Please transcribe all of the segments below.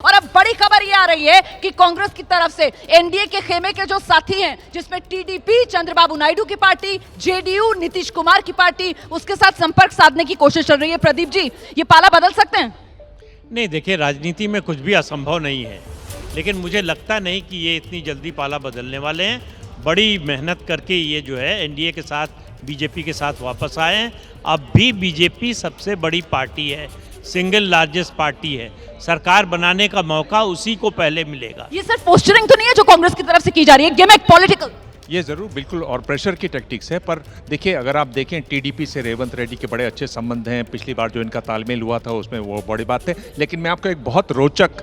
और अब बड़ी खबर ये आ रही है कि कांग्रेस की तरफ से एनडीए के खेमे के जो साथी हैं, जिसमें टीडीपी चंद्रबाबू नायडू की पार्टी, जेडीयू नीतीश कुमार की पार्टी, उसके साथ संपर्क साधने की कोशिश चल रही है। प्रदीप जी, ये पाला बदल सकते हैं? नहीं, देखिए, राजनीति में कुछ भी असंभव नहीं है, लेकिन मुझे लगता नहीं कि ये इतनी जल्दी पाला बदलने वाले हैं। बड़ी मेहनत करके ये जो है एनडीए के साथ, बीजेपी के साथ वापस आए हैं। अब भी बीजेपी सबसे बड़ी पार्टी है, सिंगल लार्जेस्ट पार्टी है। सरकार बनाने का मौका उसी को पहले मिलेगा। ये सिर्फ पोस्टरिंग तो नहीं है जो कांग्रेस की तरफ से की जा रही है, गिमिक, पॉलिटिकल। ये ज़रूर बिल्कुल और प्रेशर की टैक्टिक्स है। पर देखिए, अगर आप देखें टीडीपी से रेवंत रेड्डी के बड़े अच्छे संबंध हैं। पिछली बार जो इनका तालमेल हुआ था उसमें वो बड़ी बात है। लेकिन मैं आपको एक बहुत रोचक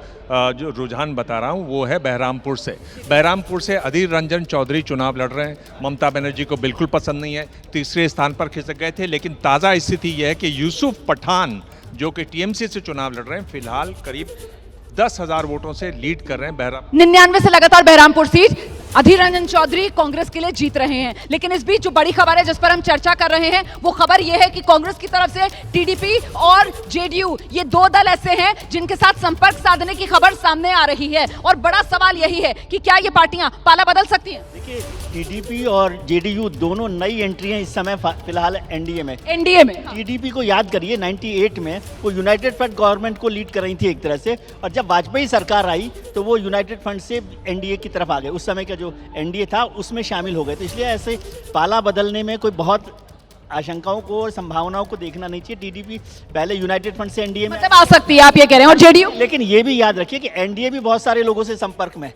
जो रुझान बता रहा हूँ वो है बहरामपुर से। बहरामपुर से अधीर रंजन चौधरी चुनाव लड़ रहे हैं। ममता बनर्जी को बिल्कुल पसंद नहीं है, तीसरे स्थान पर खिसक गए थे। लेकिन ताज़ा स्थिति यह है कि यूसुफ पठान जो कि टीएमसी से चुनाव लड़ रहे हैं, फिलहाल करीब 10,000 वोटों से लीड कर रहे हैं। 99 से लगातार बहरामपुर सीट अधीर रंजन चौधरी कांग्रेस के लिए जीत रहे हैं। लेकिन इस बीच जो बड़ी खबर है जिस पर हम चर्चा कर रहे हैं, वो खबर यह है कि कांग्रेस की तरफ से टीडीपी और जेडीयू, ये दो दल ऐसे हैं जिनके साथ संपर्क साधने की खबर सामने आ रही है। और बड़ा सवाल यही है कि क्या ये पार्टियां पाला बदल सकती हैं? देखिए, टीडीपी और जेडीयू दोनों नई एंट्री हैं इस समय फिलहाल एनडीए में। टीडीपी को याद करिए, 98 में वो यूनाइटेड फ्रंट गवर्नमेंट को लीड कर रही थी एक तरह से, और जब वाजपेयी सरकार आई तो वो यूनाइटेड फ्रंट से एनडीए की तरफ आ गए। उस समय का जो एनडीए था उसमें शामिल हो गए। तो इसलिए ऐसे पाला बदलने में कोई बहुत आशंकाओं को और संभावनाओं को देखना नहीं चाहिए। टीडीपी पहले यूनाइटेड फ्रंट से एनडीए में मतलब आ सकती है, आप ये कह रहे हैं, और जेडीयू। लेकिन ये भी याद रखिए कि एनडीए भी बहुत सारे लोगों से संपर्क में।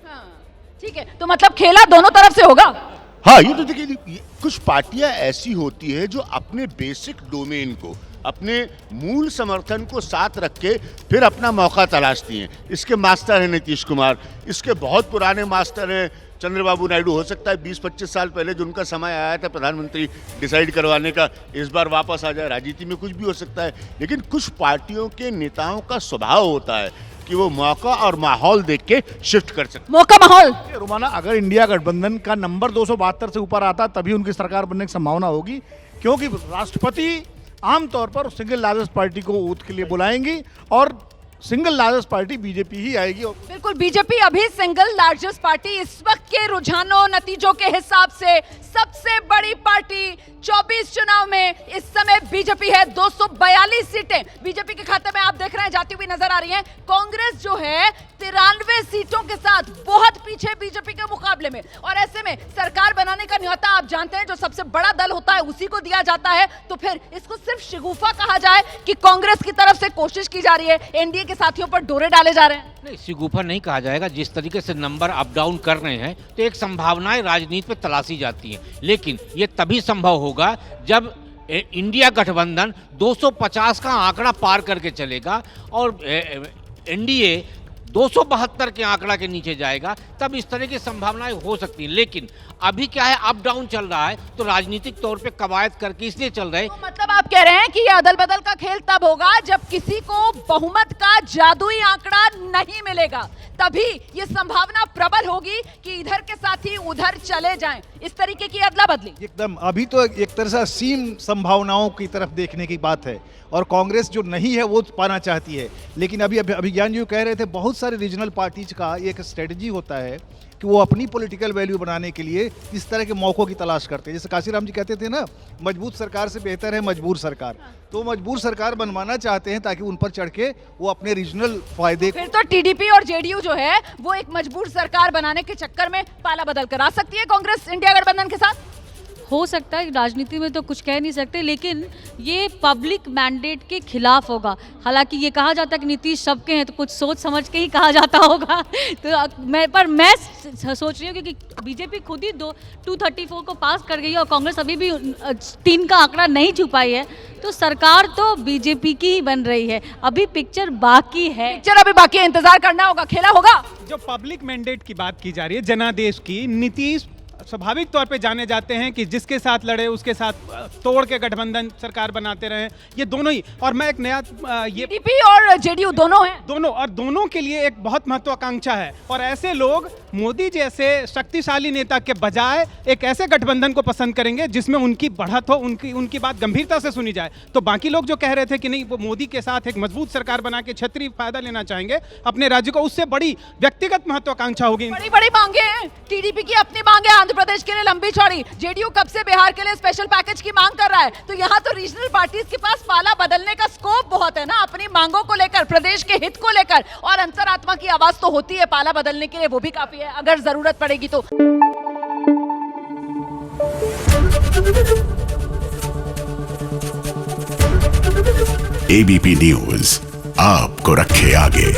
ठीक है, तो मतलब खेला दोनों तरफ से होगा। हाँ, ये तो देखिए, कुछ पार्टियां ऐसी होती है जो अपने बेसिक डोमेन को, अपने मूल समर्थन को साथ रख के फिर अपना मौका तलाशती हैं। इसके मास्टर हैं नीतीश कुमार, इसके बहुत पुराने मास्टर हैं चंद्रबाबू नायडू। हो सकता है 20-25 साल पहले जो उनका समय आया था प्रधानमंत्री डिसाइड करवाने का, इस बार वापस आ जाए। राजनीति में कुछ भी हो सकता है, लेकिन कुछ पार्टियों के नेताओं का स्वभाव होता है कि वो मौका और माहौल देख के शिफ्ट कर सकते। मौका माहौल रुमाना, अगर इंडिया गठबंधन का नंबर 272 से ऊपर आता तभी उनकी सरकार बनने की संभावना होगी, क्योंकि राष्ट्रपति आमतौर पर सिंगल लार्जेस्ट पार्टी को वोट के लिए बुलाएंगी और सिंगल लार्जेस्ट पार्टी बीजेपी ही आएगी। बिल्कुल, बीजेपी अभी सिंगल लार्जेस्ट पार्टी, इस वक्त के रुझानों नतीजों के हिसाब से सबसे बड़ी पार्टी। 24 चुनाव में इस समय बीजेपी है। 242 सीटें बीजेपी के खाते में आप देख रहे हैं जाती हुई नजर आ रही हैं। कांग्रेस जो है 93 सीटों के साथ बहुत पीछे बीजेपी के मुकाबले में। और ऐसे में सरकार बनाने का न्योता आप जानते हैं जो सबसे बड़ा दल होता है उसी को दिया जाता है। तो फिर इसको सिर्फ शिगुफा कहा जाए कि कांग्रेस की तरफ से कोशिश की जा रही है, एनडीए के साथियों पर डोरे डाले जा रहे हैं? नहीं, शिगुफा नहीं कहा जाएगा। जिस तरीके से नंबर अप डाउन कर रहे हैं तो एक संभावनाएं राजनीति में तलाशी जाती हैं, लेकिन ये तभी संभव होगा जब इंडिया गठबंधन 250 का आंकड़ा पार करके चलेगा और एनडीए 272 के आंकड़ा के नीचे जाएगा, तब इस तरह की संभावनाएं हो सकती हैं। लेकिन अभी क्या है, अप डाउन चल रहा है, तो राजनीतिक तौर पे कवायद करके इसलिए चल रहे हैं। तो मतलब आप कह रहे हैं कि ये अदल बदल का खेल तब होगा जब किसी को बहुमत का जादुई आंकड़ा नहीं मिलेगा, तभी ये संभावना प्रबल होगी कि इधर के साथी उधर चले जाएं। इस तरीके की अदला बदली एकदम, अभी तो एक तरह से असीम संभावनाओं की तरफ देखने की बात है और कांग्रेस जो नहीं है वो पाना चाहती है। लेकिन अभी ज्ञान जी कह रहे थे, बहुत सारे रीजनल पार्टीज का एक स्ट्रेटजी होता है कि वो अपनी पॉलिटिकल वैल्यू बनाने के लिए इस तरह के मौकों की तलाश करते हैं। जैसे काशीराम जी कहते थे ना, मजबूत सरकार से बेहतर है मजबूर सरकार। तो मजबूर सरकार बनवाना चाहते हैं ताकि उन पर चढ़ के वो अपने रीजनल फायदे। फिर तो टीडीपी और जेडीयू जो है वो एक मजबूर सरकार बनाने के चक्कर में पाला बदल कर आ सकती है कांग्रेस इंडिया गठबंधन के साथ। हो सकता है, राजनीति में तो कुछ कह नहीं सकते, लेकिन ये पब्लिक मैंडेट के खिलाफ होगा। हालांकि ये कहा जाता है कि नीतीश सबके हैं, तो कुछ सोच समझ के ही कहा जाता होगा। तो मैं सोच रही हूँ क्योंकि बीजेपी खुद ही 234 को पास कर गई है और कांग्रेस अभी भी 3 का आंकड़ा नहीं छू पाई है, तो सरकार तो बीजेपी की ही बन रही है। अभी पिक्चर बाकी है, अभी बाकी है, इंतजार करना होगा, खेला होगा। जो पब्लिक मैंडेट की बात की जा रही है, जनादेश की, नीतीश स्वाभाविक तौर पे जाने जाते हैं कि जिसके साथ लड़े उसके साथ तोड़ के गठबंधन सरकार बनाते रहे, ये दोनों ही। और मैं एक नया ये टीडीपी और जेडीयू दोनों हैं, दोनों के लिए एक बहुत महत्वाकांक्षा है। और ऐसे लोग मोदी जैसे शक्तिशाली नेता के बजाय एक ऐसे गठबंधन को पसंद करेंगे जिसमें उनकी बढ़त हो, उनकी बात गंभीरता से सुनी जाए। तो बाकी लोग जो कह रहे थे कि नहीं वो मोदी के साथ एक मजबूत सरकार बना के क्षेत्रीय फायदा लेना चाहेंगे अपने राज्य को, उससे बड़ी व्यक्तिगत महत्वाकांक्षा होगी। बड़ी बड़ी मांगे हैं टीडीपी की, अपनी मांगे आंध्र प्रदेश के लिए लंबी चौड़ी, जेडीयू कब से बिहार के लिए स्पेशल पैकेज की मांग कर रहा है। तो यहाँ तो रीजनल पार्टीज के पास पाला बदलने का स्कोप बहुत है ना, अपनी मांगों को लेकर, प्रदेश के हित को लेकर। और अंतरात्मा की आवाज तो होती है पाला बदलने के लिए, वो भी काफी है अगर जरूरत पड़ेगी तो। एबीपी न्यूज आपको रखे आगे।